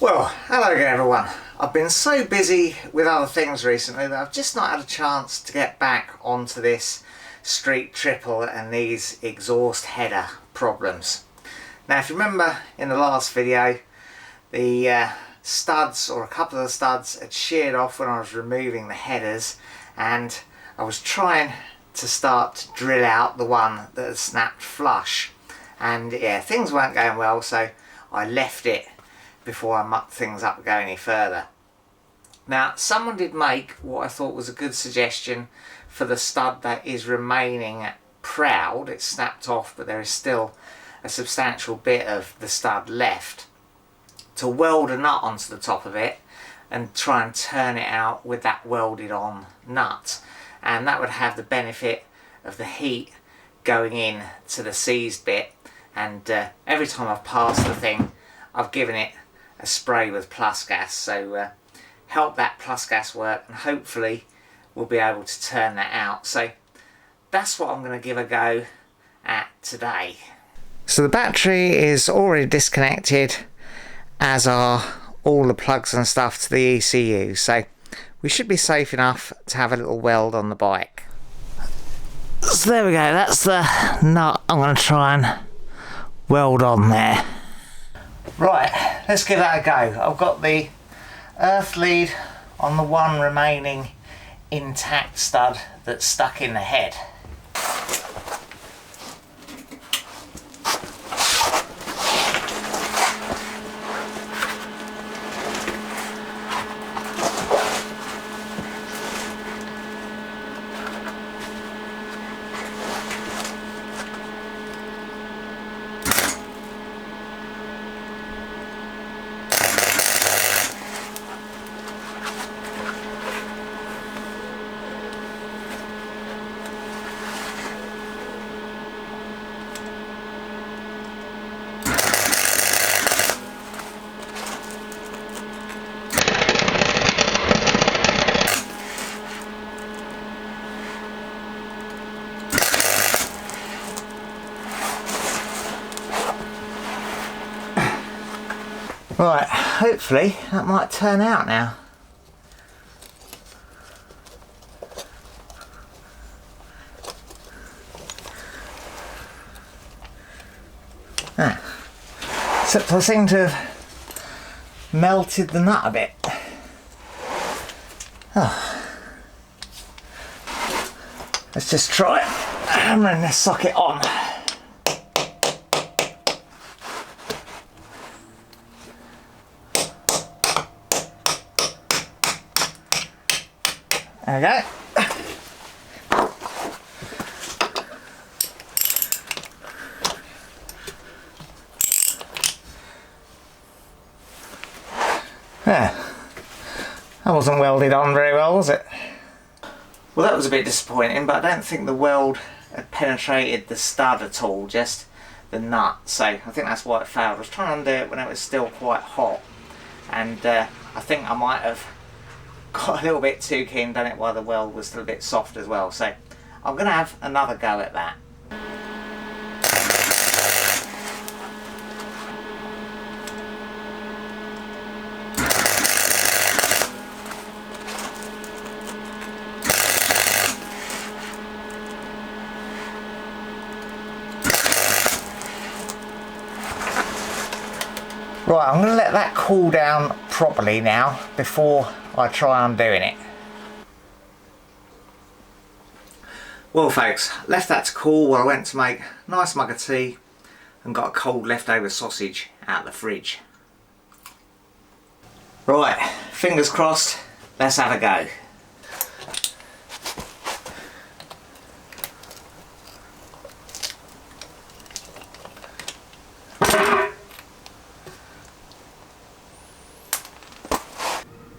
Well, hello again everyone. I've been so busy with other things recently that I've just not had a chance to get back onto this street triple and these exhaust header problems. Now if you remember in the last video, the studs, or a couple of the studs, had sheared off when I was removing the headers, and I was trying to start to drill out the one that had snapped flush, and yeah, things weren't going well, so I left it before I mucked things up and go any further. Now someone did make what I thought was a good suggestion for the stud that is remaining proud. It's snapped off but there is still a substantial bit of the stud left, to weld a nut onto the top of it and try and turn it out with that welded on nut, and that would have the benefit of the heat going in to the seized bit, and every time I've passed the thing I've given it a spray with plus gas, so help that plus gas work, and hopefully we'll be able to turn that out. So that's what I'm going to give a go at today. So the battery is already disconnected, as are all the plugs and stuff to the ECU, so we should be safe enough to have a little weld on the bike. So there we go, that's the nut I'm going to try and weld on there. Right, let's give that a go. I've got the earth lead on the one remaining intact stud that's stuck in the head. Right, hopefully that might turn out now. Except I seem to have melted the nut a bit. Oh. Let's just try hammering this socket on. There we go. Yeah, that wasn't welded on very well, was it? Well, that was a bit disappointing, but I don't think the weld had penetrated the stud at all, just the nut, so I think that's why it failed. I was trying to undo it when it was still quite hot, and I think I might have got a little bit too keen, done it while the weld was still a bit soft as well, so I'm going to have another go at that. Right, I'm going to let that cool down properly now before I try undoing it. Well folks, left that to cool while I went to make a nice mug of tea and got a cold leftover sausage out of the fridge. Right, fingers crossed, let's have a go.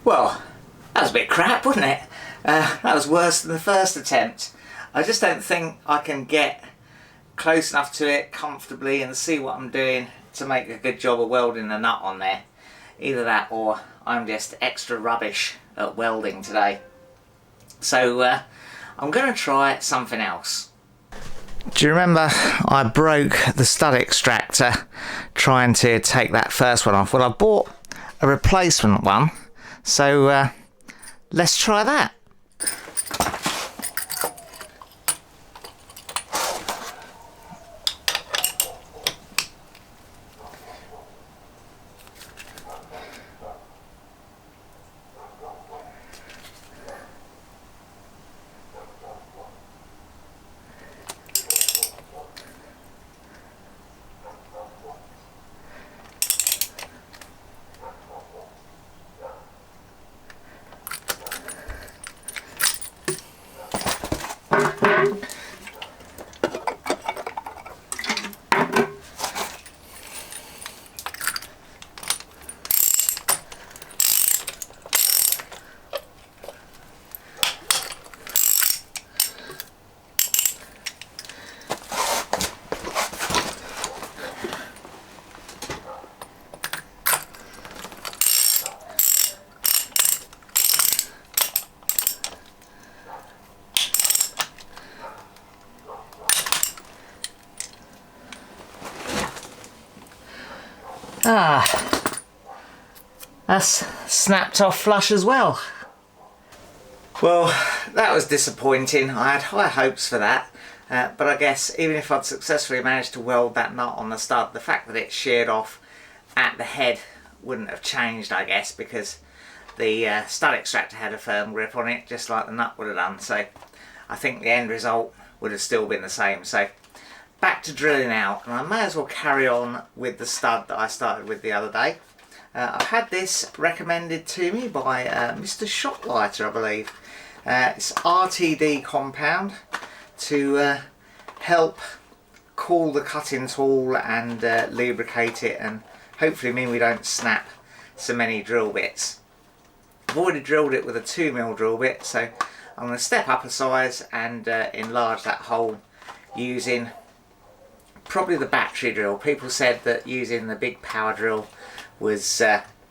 Well, that was a bit crap, wasn't it? That was worse than the first attempt. I just don't think I can get close enough to it comfortably and see what I'm doing to make a good job of welding the nut on there. Either that or I'm just extra rubbish at welding today. So I'm going to try something else. Do you remember I broke the stud extractor trying to take that first one off? Well, I bought a replacement one, so let's try that. That's snapped off flush as well. Well, that was disappointing. I had high hopes for that, but I guess even if I'd successfully managed to weld that nut on the stud, the fact that it sheared off at the head wouldn't have changed, I guess, because the stud extractor had a firm grip on it, just like the nut would have done. So I think the end result would have still been the same. So back to drilling out, and I may as well carry on with the stud that I started with the other day. I've had this recommended to me by Mr. Shotlighter, I believe. It's RTD compound to help cool the cutting tool and lubricate it, and hopefully mean we don't snap so many drill bits. I've already drilled it with a 2mm drill bit, so I'm going to step up a size and enlarge that hole using probably the battery drill. People said that using the big power drill was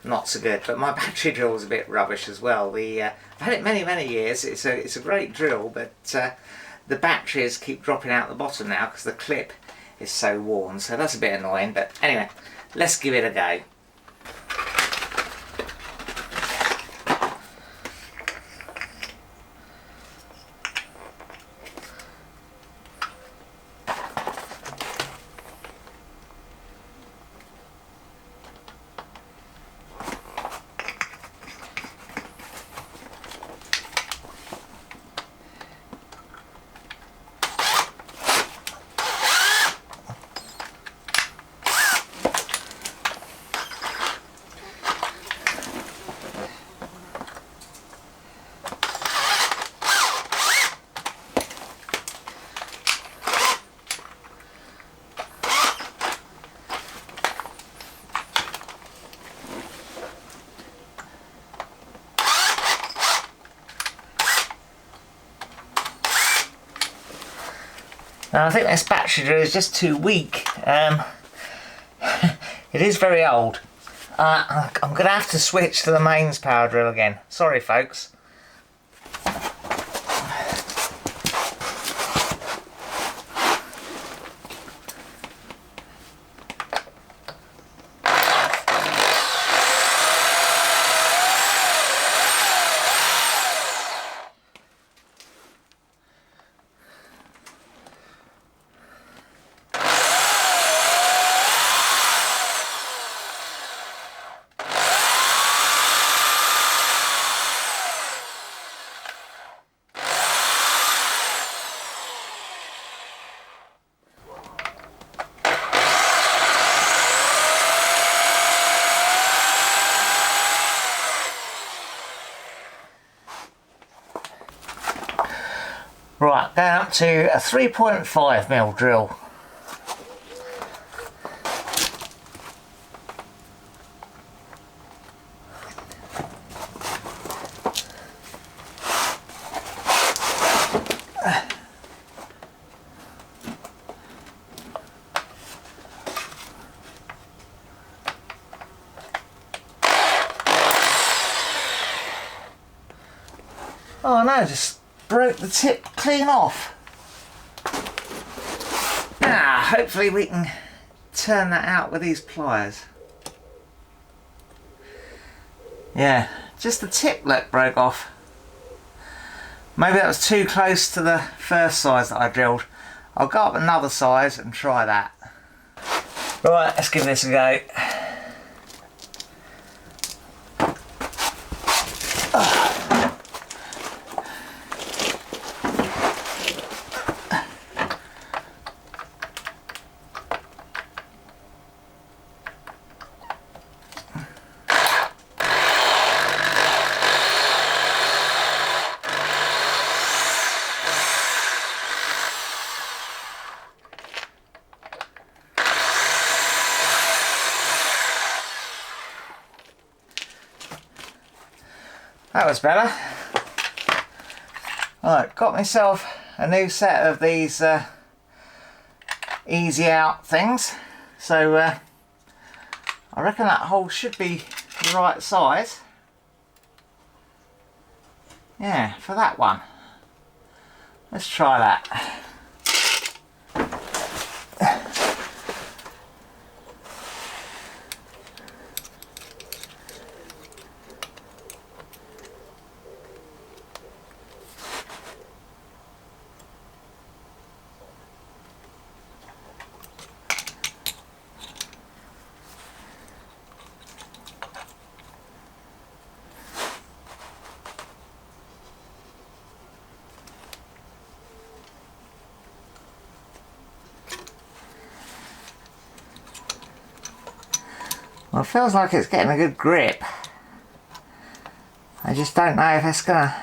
not so good, but my battery drill was a bit rubbish as well. I've had it many years. It's a great drill, but the batteries keep dropping out the bottom now because the clip is so worn, so that's a bit annoying. But anyway, let's give it a go. Now I think this battery drill is just too weak. It is very old. I'm going to have to switch to the mains power drill again. Sorry folks. Right, going up to a 3.5mm drill. Oh no, just broke the tip clean off. Now, hopefully we can turn that out with these pliers. Yeah, just the tip that broke off. Maybe that was too close to the first size that I drilled. I'll go up another size and try that. Right, let's give this a go. That was better. Alright, got myself a new set of these easy out things. So I reckon that hole should be the right size. Yeah, for that one. Let's try that. Well, it feels like it's getting a good grip. I just don't know if it's gonna...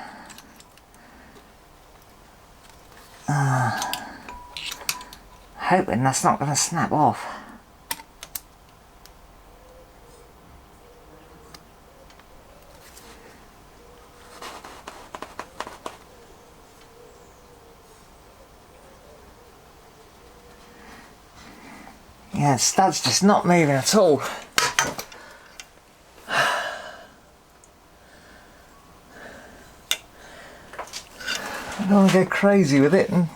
hoping that's not gonna snap off. Yeah, the stud's just not moving at all. I don't want to go crazy with it and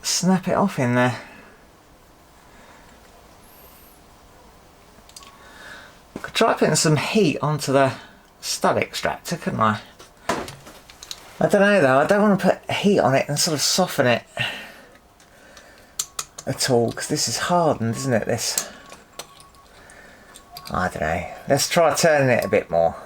snap it off in there. Could try putting some heat onto the stud extractor, couldn't I? I don't know though, I don't want to put heat on it and sort of soften it at all, because this is hardened, isn't it, this? I don't know. Let's try turning it a bit more.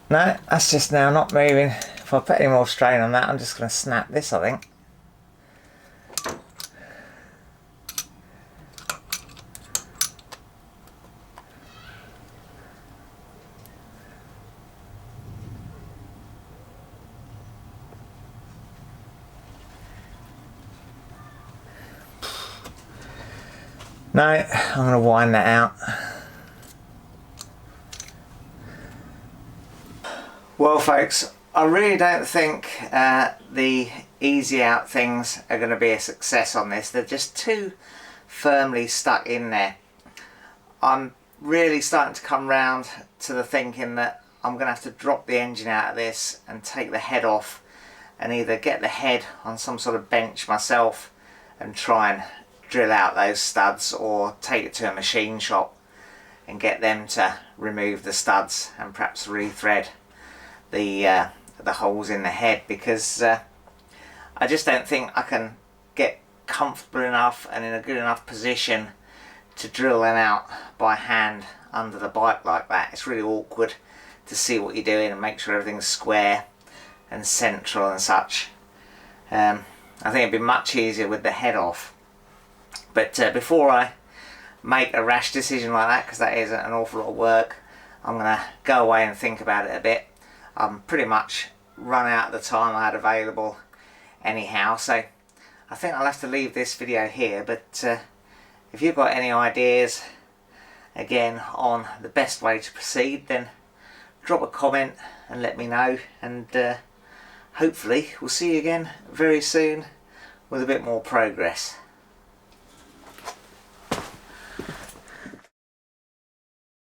No, that's just now not moving. If I put any more strain on that, I'm just going to snap this, I think. No, I'm going to wind that out. Well folks, I really don't think the easy out things are going to be a success on this. They're just too firmly stuck in there. I'm really starting to come round to the thinking that I'm going to have to drop the engine out of this and take the head off and either get the head on some sort of bench myself and try and drill out those studs, or take it to a machine shop and get them to remove the studs and perhaps rethread the holes in the head, because I just don't think I can get comfortable enough and in a good enough position to drill them out by hand under the bike like that. It's really awkward to see what you're doing and make sure everything's square and central and such. I think it'd be much easier with the head off. But before I make a rash decision like that, because that is an awful lot of work. I'm going to go away and think about it a bit. I'm pretty much run out of the time I had available anyhow, so I think I'll have to leave this video here. But if you've got any ideas again on the best way to proceed, then drop a comment and let me know, and hopefully we'll see you again very soon with a bit more progress.